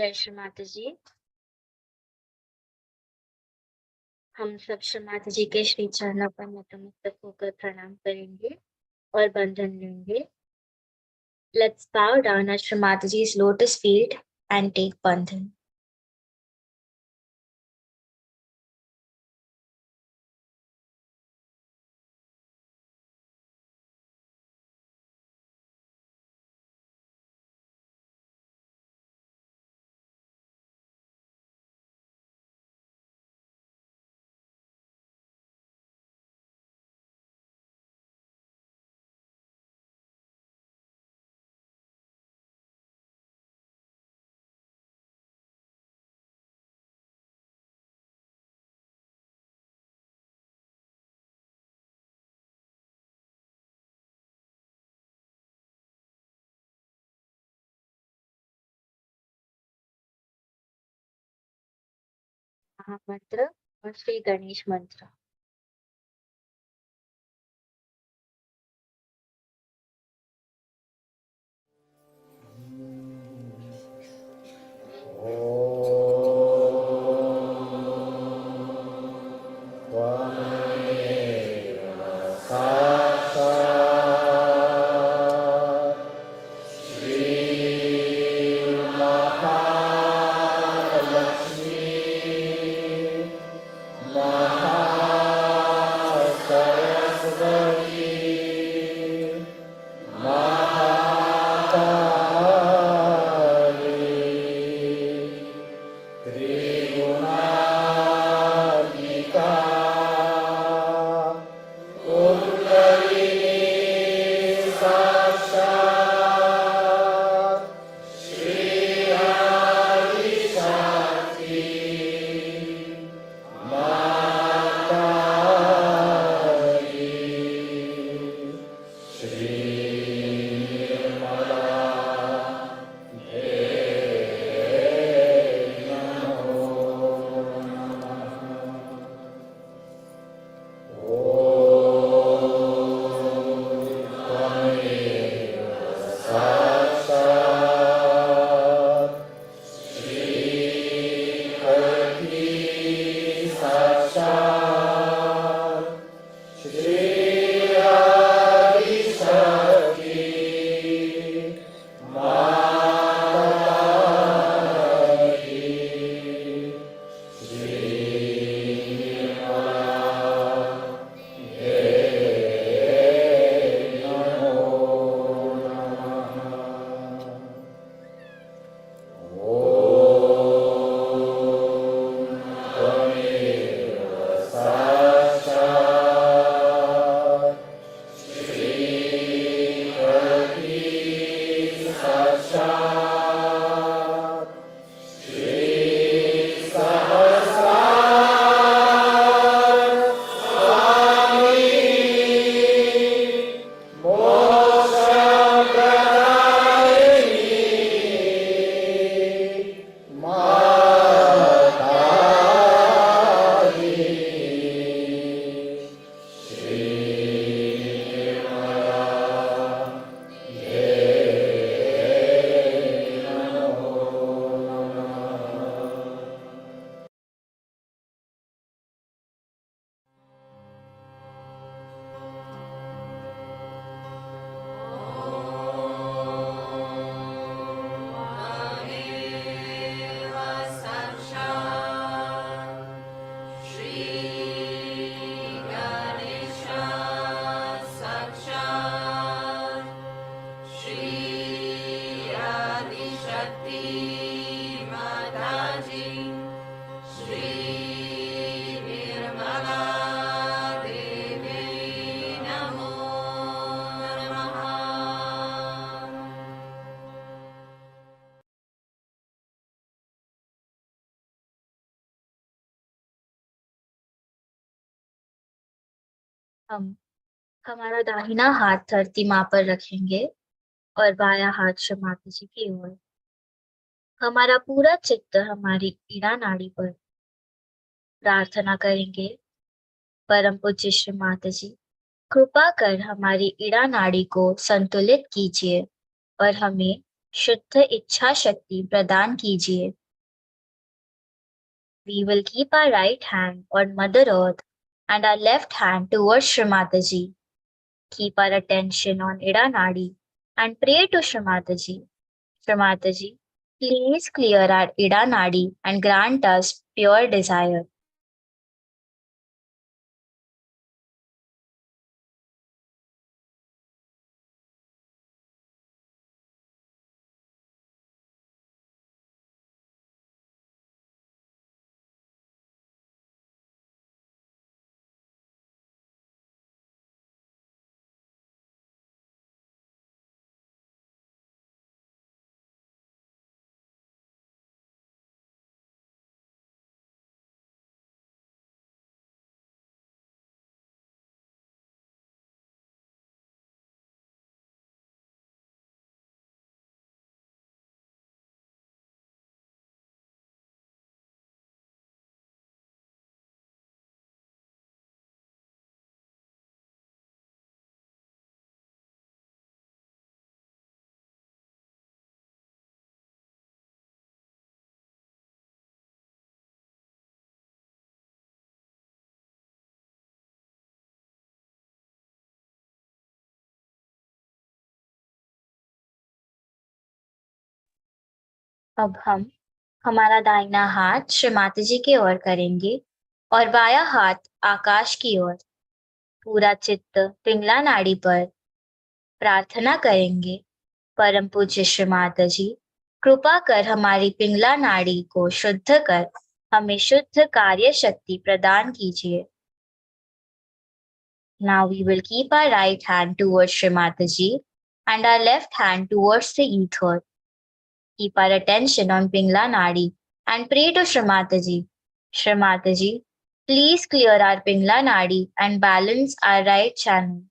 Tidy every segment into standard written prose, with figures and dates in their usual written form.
जय श्री माता जी। हम सब श्री माता जी के श्री चरणों पर नतमस्तक होकर प्रणाम करेंगे और बंधन लेंगे। Let's bow down at Shri Mataji's lotus feet and take bandhan. महामंत्र और श्री गणेश मंत्र। हम हमारा दाहिना हाथ धरती माँ पर रखेंगे और बायां हाथ श्री माता जी की ओर। हमारा पूरा चित्त हमारी ईड़ा नाड़ी पर। प्रार्थना करेंगे, परम पूज्य श्री माता जी, कृपा कर हमारी ईड़ा नाड़ी को संतुलित कीजिए और हमें शुद्ध इच्छा शक्ति प्रदान कीजिए। We will keep our right hand on Mother Earth and our left hand towards Shrimataji. Keep our attention on Ida Nadi and pray to Shrimataji. Shrimataji, please clear our Ida Nadi and grant us pure desire. अब हम हमारा दाहिना हाथ श्री माता जी की ओर करेंगे और बायां हाथ आकाश की ओर। पूरा चित्त पिंगला नाड़ी पर प्रार्थना करेंगे। परम पूज्य श्री माता जी, कृपा कर हमारी पिंगला नाड़ी को शुद्ध कर हमें शुद्ध कार्य शक्ति प्रदान कीजिए। Now we will keep our right hand towards Shri Mataji and our left hand towards the ether. Keep our attention on Pingla Nadi and pray to Shri Mataji. Shri Mataji, please clear our Pingla Nadi and balance our right channel.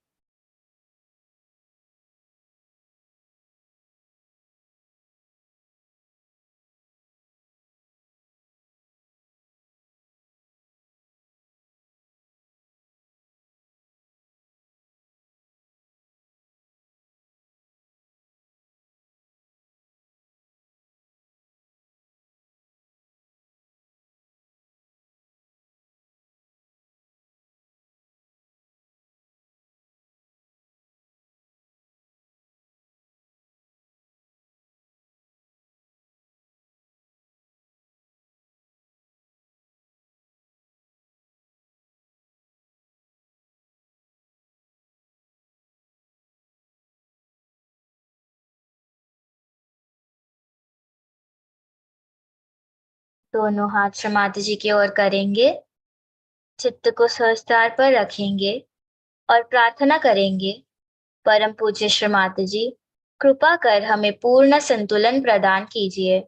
दोनों हाथ श्री माता जी की ओर करेंगे, चित्त को सहस्त्रार पर रखेंगे और प्रार्थना करेंगे। परम पूज्य श्री माता जी, कृपा कर हमें पूर्ण संतुलन प्रदान कीजिए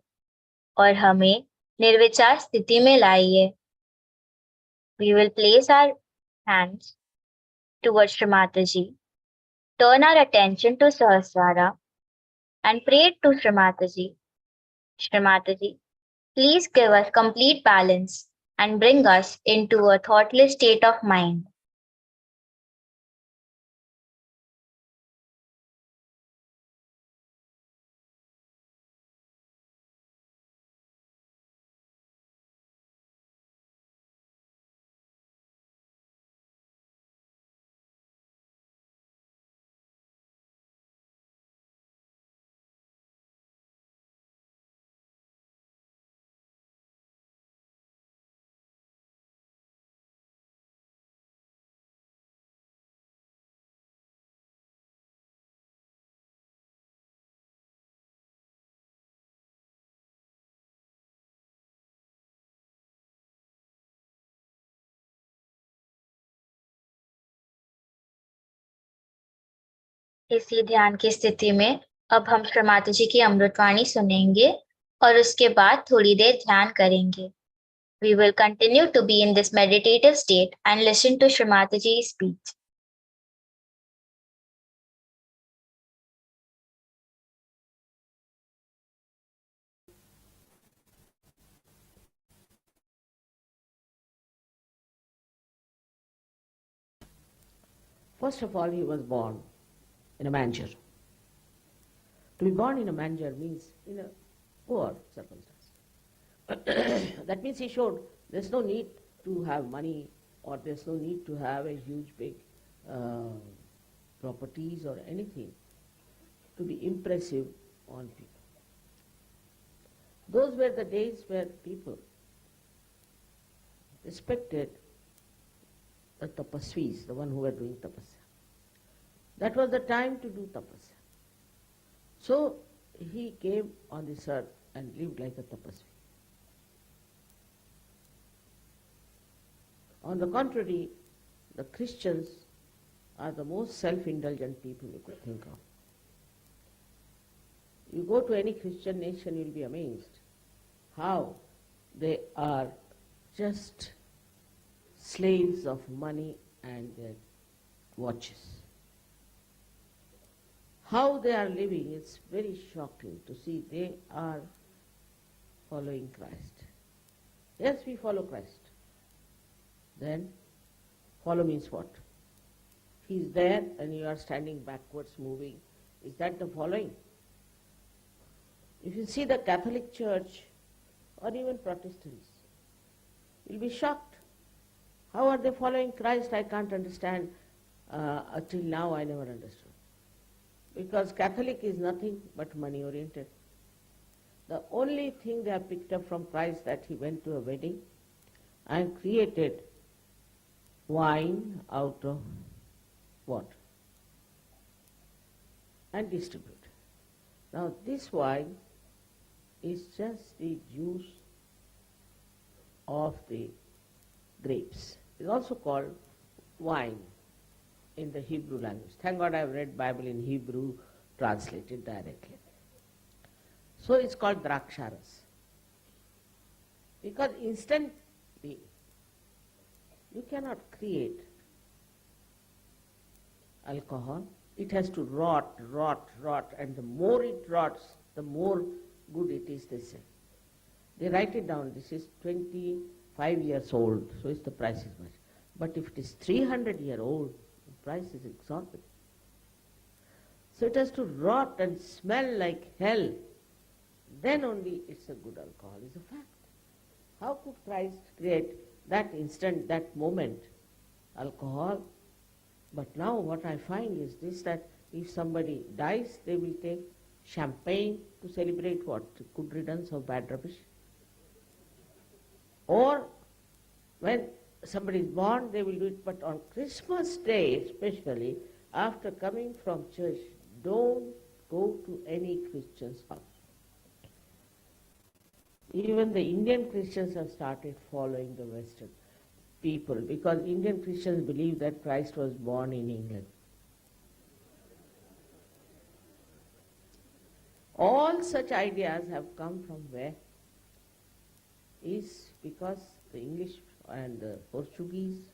और हमें निर्विचार स्थिति में लाइए। We will place our hands towards Shri Mataji, turn our attention to Sahasrara, and pray to Shri Mataji. Shri Mataji, please give us complete balance and bring us into a thoughtless state of mind. इसी ध्यान की स्थिति में अब हम श्री माता जी की अमृतवाणी सुनेंगे और उसके बाद थोड़ी देर ध्यान करेंगे। We will continue to be in this meditative state and listen to Shri Mataji's speech. First of all, he was born in a manger. To be born in a manger means in a poor circumstance. That means he showed there's no need to have money, or there's no need to have a huge big properties or anything to be impressive on people. Those were the days where people respected the tapasvis, the one who were doing tapasya. That was the time to do tapasya. So he came on this earth and lived like a tapasvi. On the contrary, the Christians are the most self-indulgent people you could think of. You go to any Christian nation, you'll be amazed how they are just slaves of money and their watches. How they are living, it's very shocking to see they are following Christ. Yes, we follow Christ. Then, follow means what? He's there and you are standing backwards, moving. Is that the following? If you see the Catholic Church or even Protestants, you'll be shocked. How are they following Christ? I can't understand. Till now I never understood. Because Catholic is nothing but money oriented. The only thing they have picked up from Christ that he went to a wedding and created wine out of water and distributed. Now this wine is just the juice of the grapes. It's also called wine in the Hebrew language. Thank God I've read Bible in Hebrew, translated directly. So it's called draksharas. Because instantly you cannot create alcohol. It has to rot, and the more it rots, the more good it is, they say. They write it down, this is 25 years old, so it's the price is much. But if it is 300-year-old, the price is exorbitant. So it has to rot and smell like hell, then only it's a good alcohol, is a fact. How could Christ create that instant, that moment, alcohol? But now what I find is this, that if somebody dies, they will take champagne to celebrate what? Good riddance of bad rubbish. Or when somebody is born, they will do it. But on Christmas Day, especially, after coming from church, don't go to any Christian's house. Even the Indian Christians have started following the Western people, because Indian Christians believe that Christ was born in England. All such ideas have come from where? Is because the English and the Portuguese,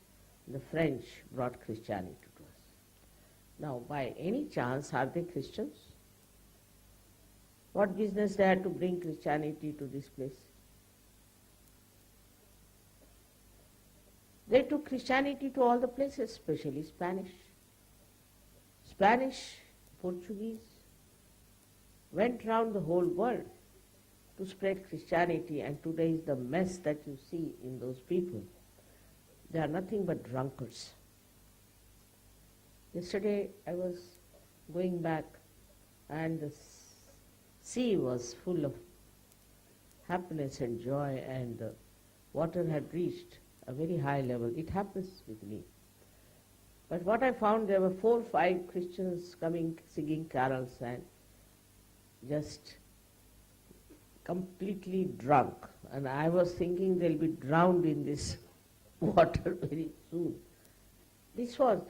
the French brought Christianity to us. Now, by any chance, are they Christians? What business they had to bring Christianity to this place? They took Christianity to all the places, especially Spanish. Spanish, Portuguese went round the whole world to spread Christianity, and today is the mess that you see in those people. They are nothing but drunkards. Yesterday I was going back and the sea was full of happiness and joy, and the water had reached a very high level. It happens with me. But what I found, there were 4 or 5 Christians coming, singing carols and just completely drunk. And I was thinking they'll be drowned in this water very soon. This was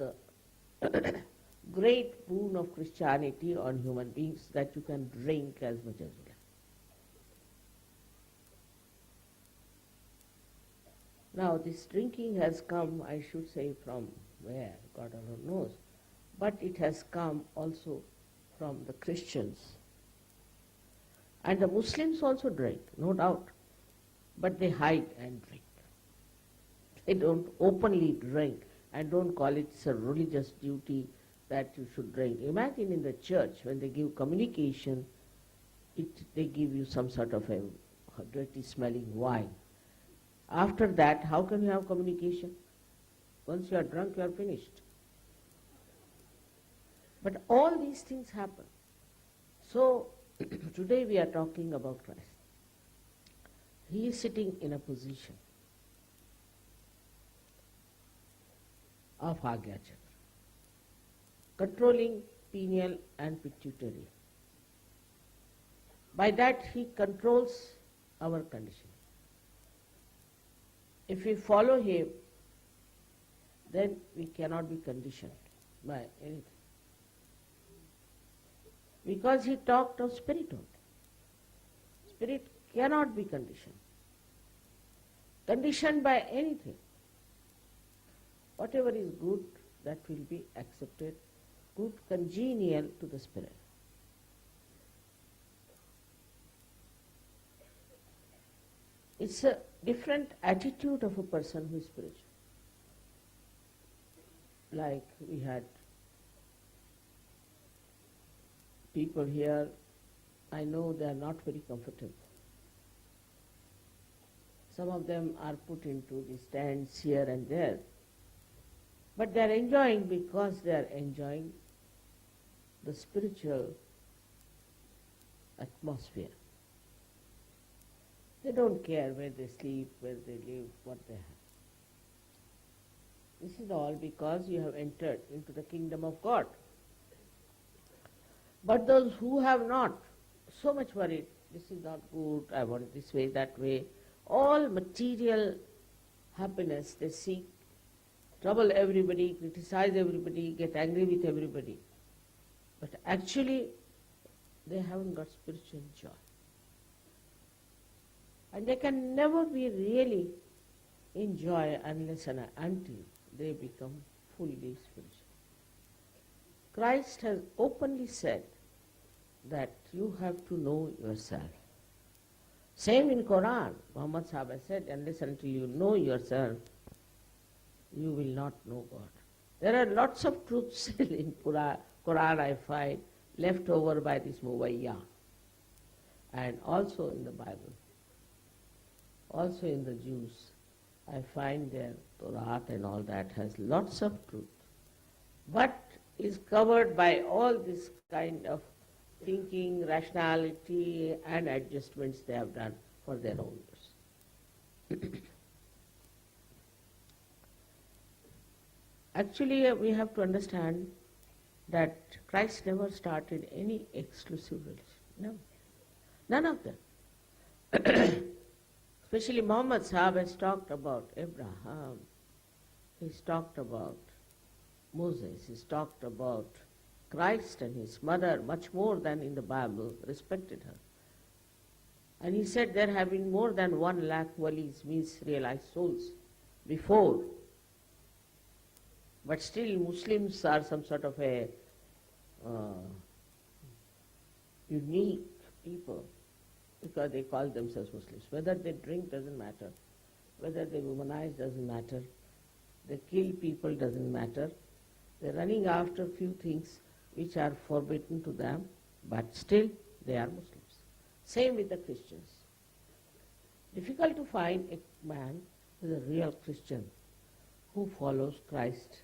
the great boon of Christianity on human beings, that you can drink as much as you like. Now this drinking has come, I should say, from where? God alone knows. But it has come also from the Christians. And the Muslims also drink, no doubt. But they hide and drink. They don't openly drink and don't call it a religious duty that you should drink. Imagine in the church when they give communication, they give you some sort of a dirty smelling wine. After that, how can you have communication? Once you are drunk, you are finished. But all these things happen. So today we are talking about Christ. He is sitting in a position of Agya Chakra, controlling pineal and pituitary. By that he controls our condition. If we follow him, then we cannot be conditioned by anything. Because he talked of spirit only. Spirit cannot be conditioned. Conditioned by anything. Whatever is good, that will be accepted, good, congenial to the spirit. It's a different attitude of a person who is spiritual. Like we had people here, I know they are not very comfortable. Some of them are put into the stands here and there. But they are enjoying because they are enjoying the spiritual atmosphere. They don't care where they sleep, where they live, what they have. This is all because you have entered into the kingdom of God. But those who have not, so much worried, this is not good, I want it this way, that way, all material happiness they seek, trouble everybody, criticize everybody, get angry with everybody. But actually, they haven't got spiritual joy. And they can never be really in joy unless and until they become fully spiritual. Christ has openly said that you have to know yourself. Same in Quran, Muhammad Sahaja said, unless until you know yourself, you will not know God. There are lots of truths in Quran I find left over by this Mumbai, and also in the Bible, also in the Jews. I find their Torah and all that has lots of truth, but is covered by all this kind of thinking, rationality and adjustments they have done for their own use. Actually, we have to understand that Christ never started any exclusive religion. No. None of them. Especially Muhammad Sahib has talked about Abraham, he's talked about Moses, he's talked about Christ and his mother much more than in the Bible, respected her. And he said there have been more than 1 lakh walis, means realized souls, before. But still Muslims are some sort of a unique people because they call themselves Muslims. Whether they drink doesn't matter, whether they womanize doesn't matter, they kill people doesn't matter. They're running after few things which are forbidden to them, but still they are Muslims. Same with the Christians. Difficult to find a man who is a real Christian who follows Christ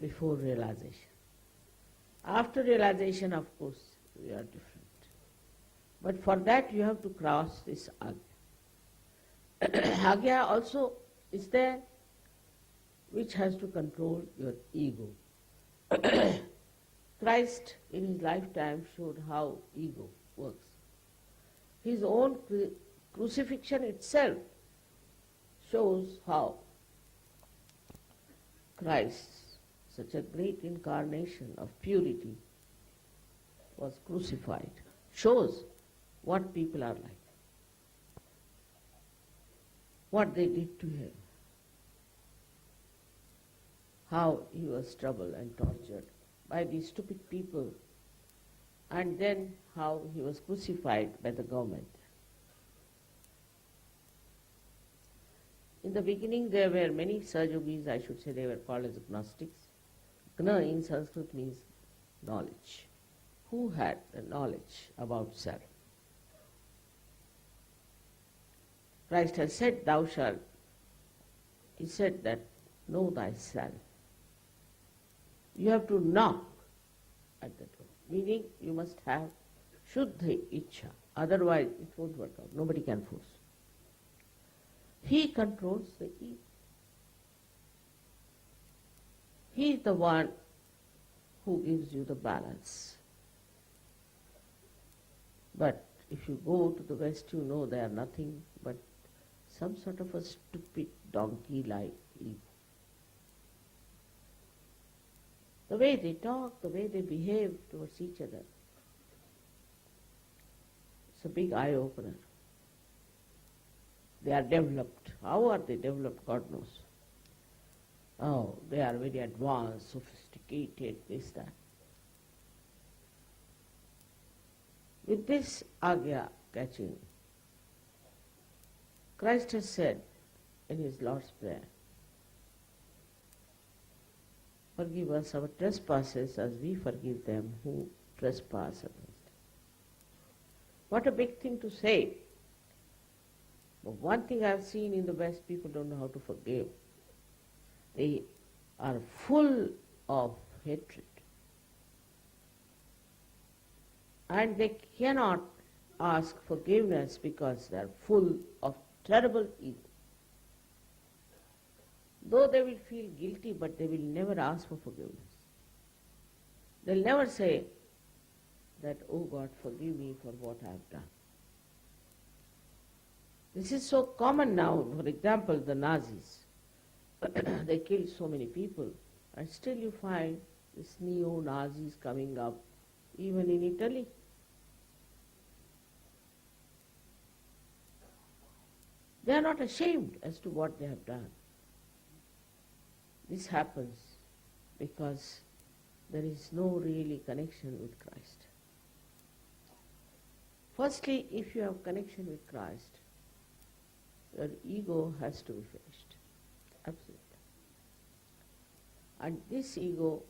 before realization. After realization, of course, we are different. But for that you have to cross this Agya. Agya also is there which has to control your ego. Christ in his lifetime showed how ego works. His own crucifixion itself shows how Christ, such a great incarnation of purity, was crucified. Shows what people are like, what they did to him, how he was troubled and tortured by these stupid people, and then how he was crucified by the government. In the beginning there were many Sahajogis, I should say they were called as agnostics, Gna in Sanskrit means knowledge. Who had the knowledge about self? Christ has said, thou shalt, he said that, know thyself. You have to knock at the door, meaning you must have Shuddha Ichha, otherwise it won't work out. Nobody can force. He controls the ego. He is the one who gives you the balance. But if you go to the West, you know they are nothing but some sort of a stupid donkey-like ego. The way they talk, the way they behave towards each other, it's a big eye-opener. They are developed. How are they developed? God knows. Oh, they are very advanced, sophisticated, this, that. With this agya catching, Christ has said in his Lord's Prayer, forgive us our trespasses as we forgive them who trespass against us. What a big thing to say. But one thing I have seen in the West, people don't know how to forgive. They are full of hatred. And they cannot ask forgiveness because they are full of terrible ego. Though they will feel guilty, but they will never ask for forgiveness. They'll never say that, oh God, forgive me for what I have done. This is so common now. For example, the Nazis. They killed so many people, and still you find these neo-Nazis coming up, even in Italy. They are not ashamed as to what they have done. This happens because there is no really connection with Christ. Firstly, if you have connection with Christ, your ego has to be finished. Absolutely. And this ego,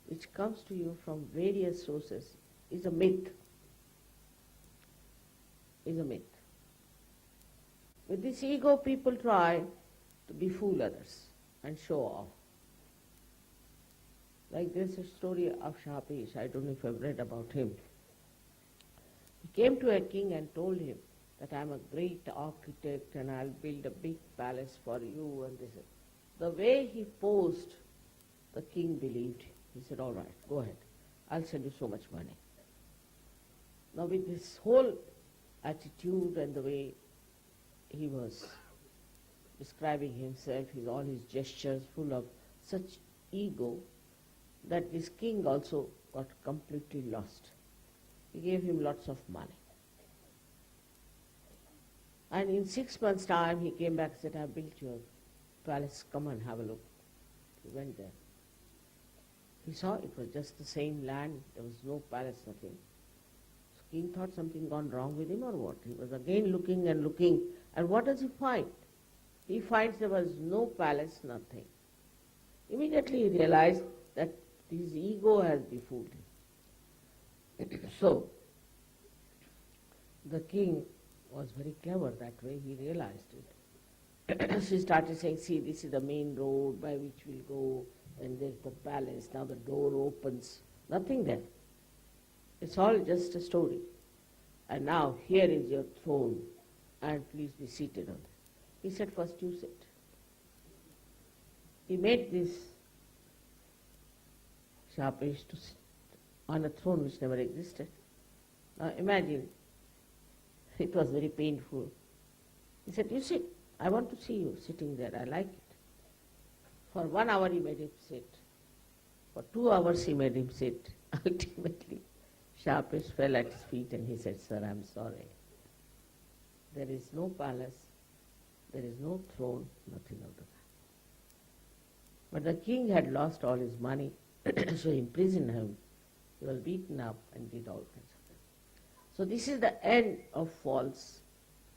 which comes to you from various sources, is a myth. Is a myth. With this ego, people try to befool others and show off. Like there's a story of Shapesh, I don't know if you've read about him. He came to a king and told him that I'm a great architect and I'll build a big palace for you and this. The way he posed, the king believed him. He said, all right, go ahead. I'll send you so much money. Now with this whole attitude and the way he was describing himself, all his gestures full of such ego, that this king also got completely lost. He gave him lots of money. And in 6 months' time, he came back and said, I built your palace, come and have a look. He went there. He saw it was just the same land, there was no palace, nothing. So king thought something gone wrong with him or what. He was again looking and looking, and what does he find? He finds there was no palace, nothing. Immediately he realized that his ego has befooled him. So, the king was very clever that way, he realized it. She started saying, see, this is the main road by which we'll go, and there's the palace, now the door opens. Nothing there. It's all just a story. And now here is your throne, and please be seated on it. He said, first you sit. He made this Shapesh to sit on a throne which never existed. Now imagine, it was very painful. He said, you sit. I want to see you sitting there. I like it. For 1 hour he made him sit. For 2 hours he made him sit. Ultimately, Shapesh fell at his feet and he said, sir, I'm sorry. There is no palace, there is no throne, nothing of the kind. But the king had lost all his money, so he imprisoned him. He was beaten up and did all kinds of things. So this is the end of false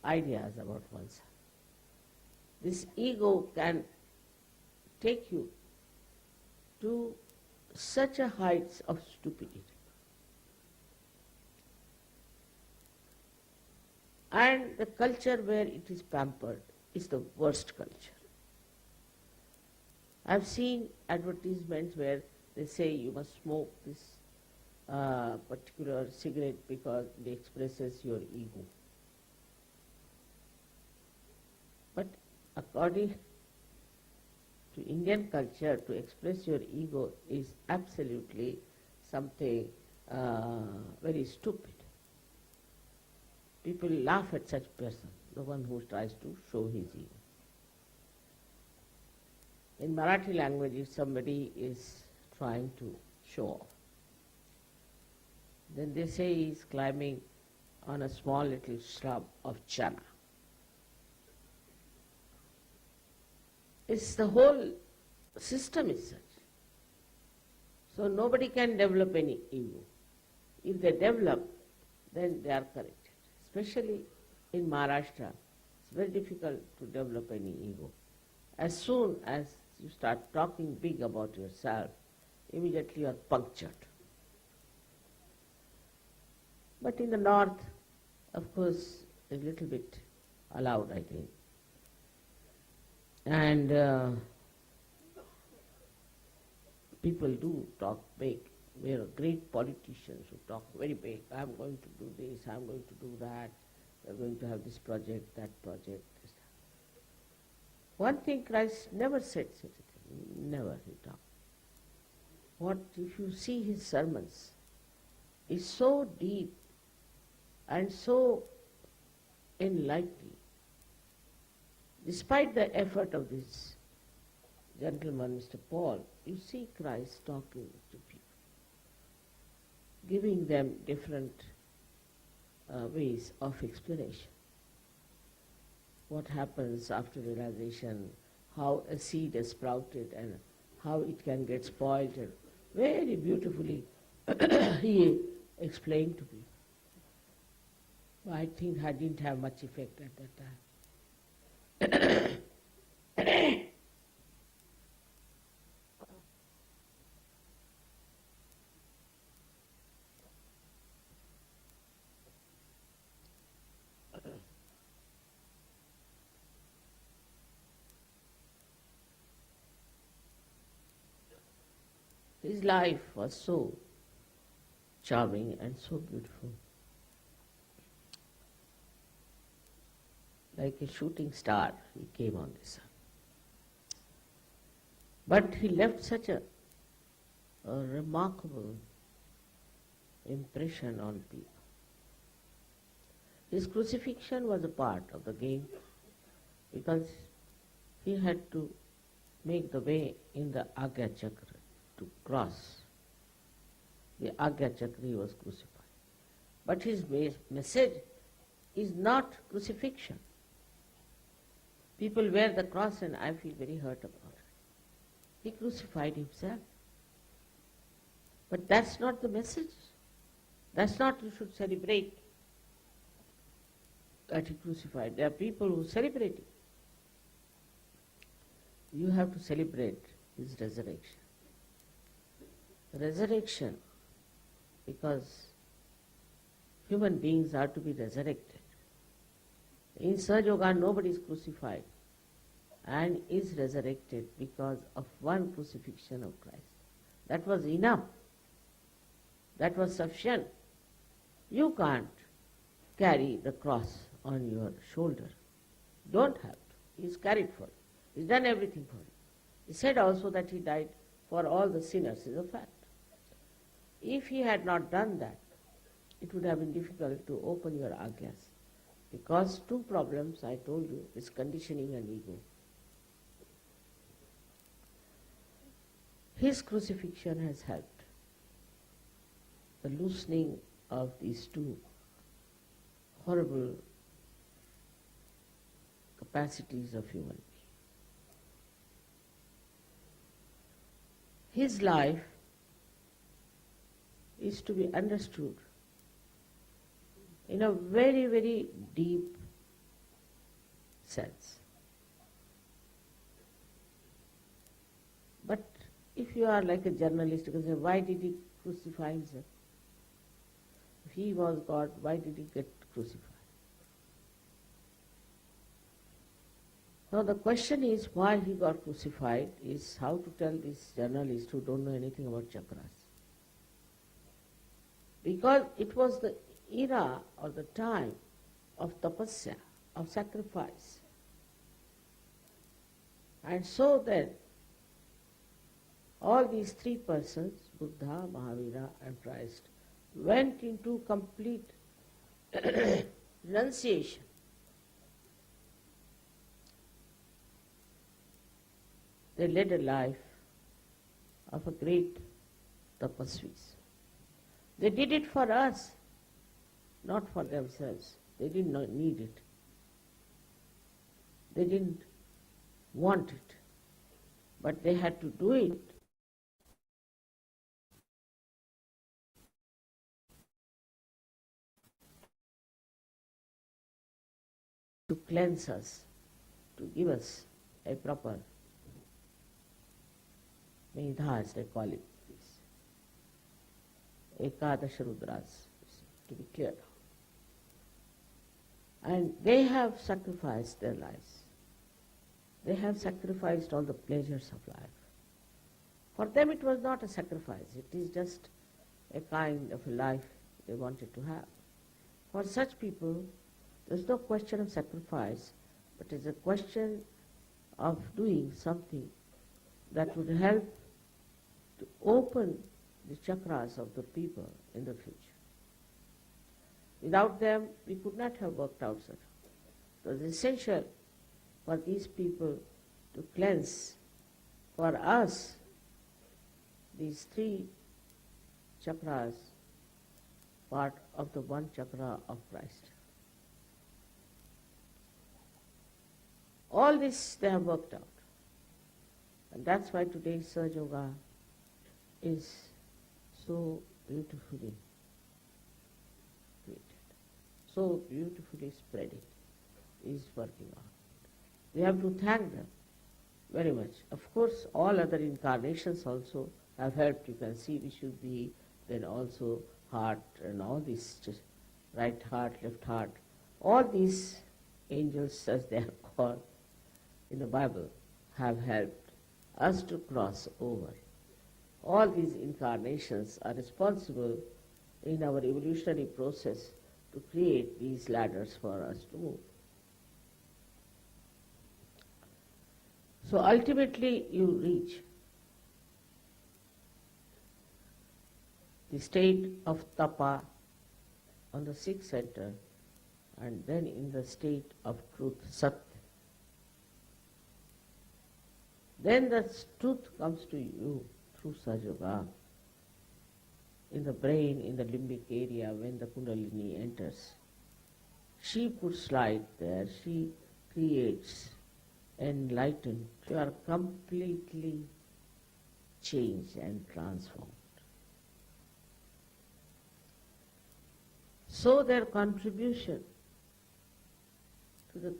ideas about oneself. This ego can take you to such a heights of stupidity. And the culture where it is pampered is the worst culture. I've seen advertisements where they say you must smoke this particular cigarette because it expresses your ego. But according to Indian culture, to express your ego is absolutely something very stupid. People laugh at such person, the one who tries to show his ego. In Marathi language, if somebody is trying to show off, then they say he is climbing on a small little shrub of chana. It's the whole system is such. So nobody can develop any ego. If they develop, then they are corrected. Especially in Maharashtra, it's very difficult to develop any ego. As soon as you start talking big about yourself, immediately you are punctured. But in the north, of course, a little bit allowed, I think. And people do talk big. There are great politicians who talk very big. I'm going to do this, I'm going to do that, we're going to have this project, that project, this, that. One thing Christ never said such a thing, never he talked. What if you see his sermons, is so deep and so enlightening. Despite the effort of this gentleman, Mr. Paul, you see Christ talking to people, giving them different ways of explanation. What happens after realization, how a seed is sprouted and how it can get spoiled, and very beautifully he explained to me. I think I didn't have much effect at that time. His life was so charming and so beautiful. Like a shooting star, he came on this earth. But he left such a remarkable impression on people. His crucifixion was a part of the game because he had to make the way in the Agya Chakra to cross. The Agya Chakra he was crucified. But his message is not crucifixion. People wear the cross and I feel very hurt about it. He crucified himself. But that's not the message. That's not you should celebrate that he crucified. There are people who celebrate it. You have to celebrate his resurrection. Resurrection, because human beings are to be resurrected. In Sahaja Yoga, nobody is crucified and is resurrected because of one crucifixion of Christ. That was enough. That was sufficient. You can't carry the cross on your shoulder. Don't have to. He's carried for you. He's done everything for you. He said also that he died for all the sinners, is a fact. If he had not done that, it would have been difficult to open your agyas. Because two problems, I told you, is conditioning and ego. His crucifixion has helped the loosening of these two horrible capacities of human being. His life is to be understood in a very, very deep sense. But If you are like a journalist, you can say, why did he crucify himself? If he was God, why did he get crucified? Now the question is why he got crucified is how to tell these journalists who don't know anything about chakras. Because it was the era or the time of tapasya, of sacrifice. And so then, all these three persons, Buddha, Mahavira and Christ, went into complete renunciation. They led a life of a great tapasvis. They did it for us, not for themselves. They did not need it. They didn't want it. But they had to do it to cleanse us, to give us a proper Medha, as they call it, Ekadash Rudras, to be clear. And they have sacrificed their lives. They have sacrificed all the pleasures of life. For them it was not a sacrifice, it is just a kind of a life they wanted to have. For such people, there is no question of sacrifice, but it is a question of doing something that would help to open the chakras of the people in the future. Without them, we could not have worked out such. It was essential for these people to cleanse, for us, these three chakras, part of the one chakra of Christ. All this they have worked out. And that's why today's Sahaja Yoga is so beautifully created, so beautifully spreading, is working on. We have to thank them very much. Of course, all other incarnations also have helped. You can see Vishuddhi, then also heart and all these, just right heart, left heart. All these angels, as they are called in the Bible, have helped us to cross over. All these incarnations are responsible in our evolutionary process to create these ladders for us to move. So ultimately you reach the state of tapa on the sixth center, and then in the state of truth, sat. Then the truth comes to you through Sahaja Yoga, in the brain, in the limbic area, when the Kundalini enters. She puts light there, she creates, enlightened. You are completely changed and transformed. So their contribution to the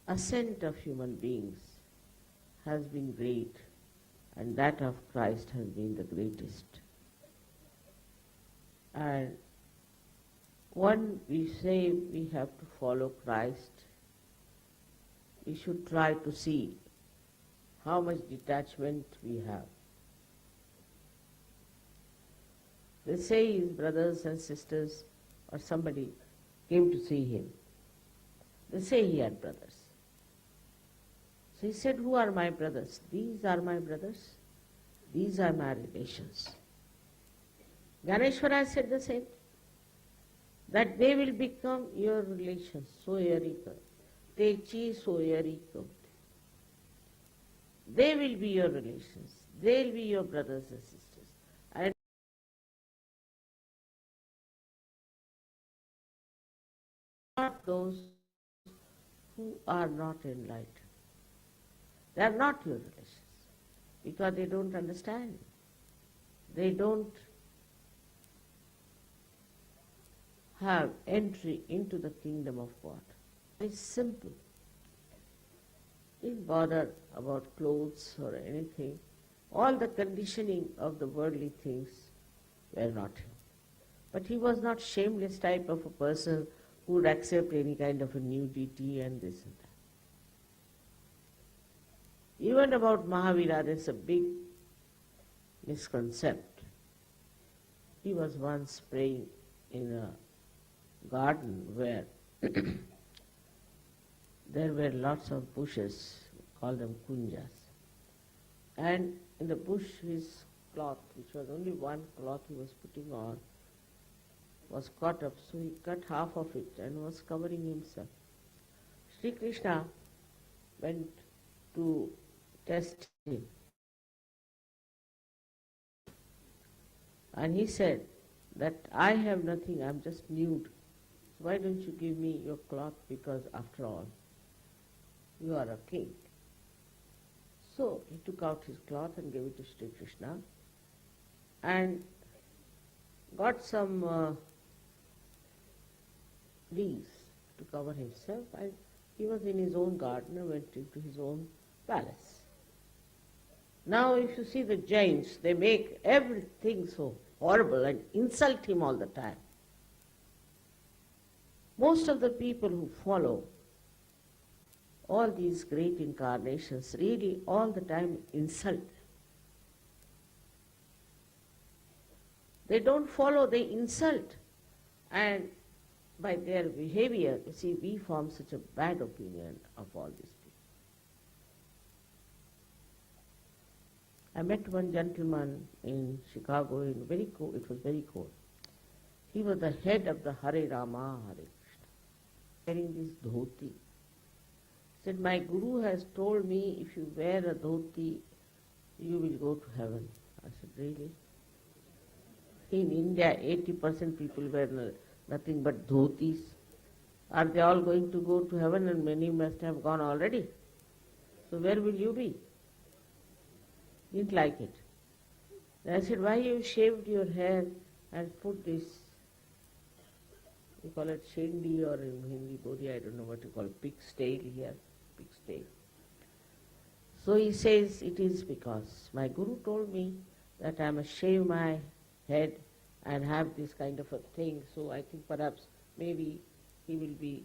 ascent of human beings has been great, and that of Christ has been the greatest. And when we say we have to follow Christ, we should try to see how much detachment we have. They say his brothers and sisters or somebody came to see him. They say he had brothers. So he said, who are my brothers? These are my brothers. These are my relations. Ganeshwara said the same, that they will become your relations. Soyarika. Techi soyarika. They will be your relations. They will be your brothers and sisters. And not those who are not enlightened. They are not your relations because they don't understand. They don't have entry into the kingdom of God. It's simple. didn't bother about clothes or anything. All the conditioning of the worldly things were not him. But he was not shameless type of a person who would accept any kind of a nudity and this and that. Even about Mahavira, there's a big misconcept. He was once praying in a garden where there were lots of bushes, call them kunjas. And in the bush his cloth, which was only one cloth he was putting on, was caught up, so he cut half of it and was covering himself. Sri Krishna went to test him. And he said that I have nothing, I'm just nude. So why don't you give me your cloth, because after all, you are a king. So he took out his cloth and gave it to Sri Krishna and got some leaves to cover himself, and he was in his own garden and went into his own palace. Now if you see the Jains, they make everything so horrible and insult him all the time. Most of the people who follow all these great incarnations really all the time insult. They don't follow, they insult. And by their behavior, you see, we form such a bad opinion of all these people. I met one gentleman in Chicago, it was very cold. He was the head of the Hare Rama, Hare Krishna, wearing this dhoti. He said, my guru has told me if you wear a dhoti, you will go to heaven. I said, really? In India, 80% people wear nothing but dhotis. Are they all going to go to heaven? And many must have gone already. So where will you be? Didn't like it. And I said, why you shaved your hair and put this, you call it shendi, or in Hindi Bodhi, I don't know what you call it, pig's tail here, pig's tail. So he says, it is because my guru told me that I must shave my head and have this kind of a thing, so I think perhaps maybe he will be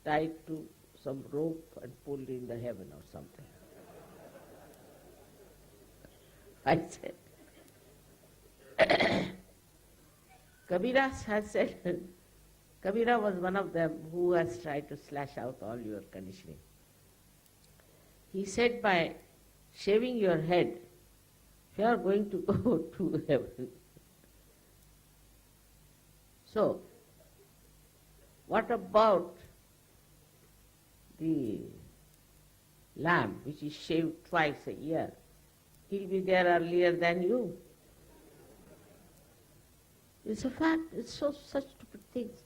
tied to some rope and pulled in the heaven or something. I said, Kabira has said, Kabira was one of them who has tried to slash out all your conditioning. He said, by shaving your head, you are going to go to heaven. So, what about the lamb which is shaved twice a year? He'll be there earlier than you. It's a fact, it's such stupid things.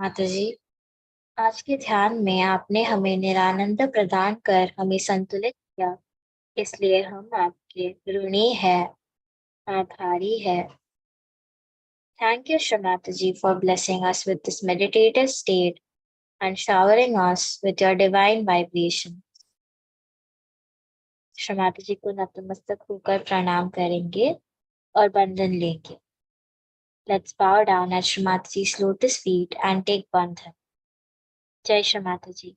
माता जी, आज के ध्यान में आपने हमें निरानंद प्रदान कर हमें संतुलित किया, इसलिए हम आपके ऋणी हैं, आभारी है। Thank you, Shramataji, for blessing us with this meditative state and showering us with your divine vibration. श्रीमाता जी को नतमस्तक होकर प्रणाम करेंगे और बंधन लेंगे। Let's bow down at Shrimataji's lotus feet and take bandhan. जय श्रीमाता जी।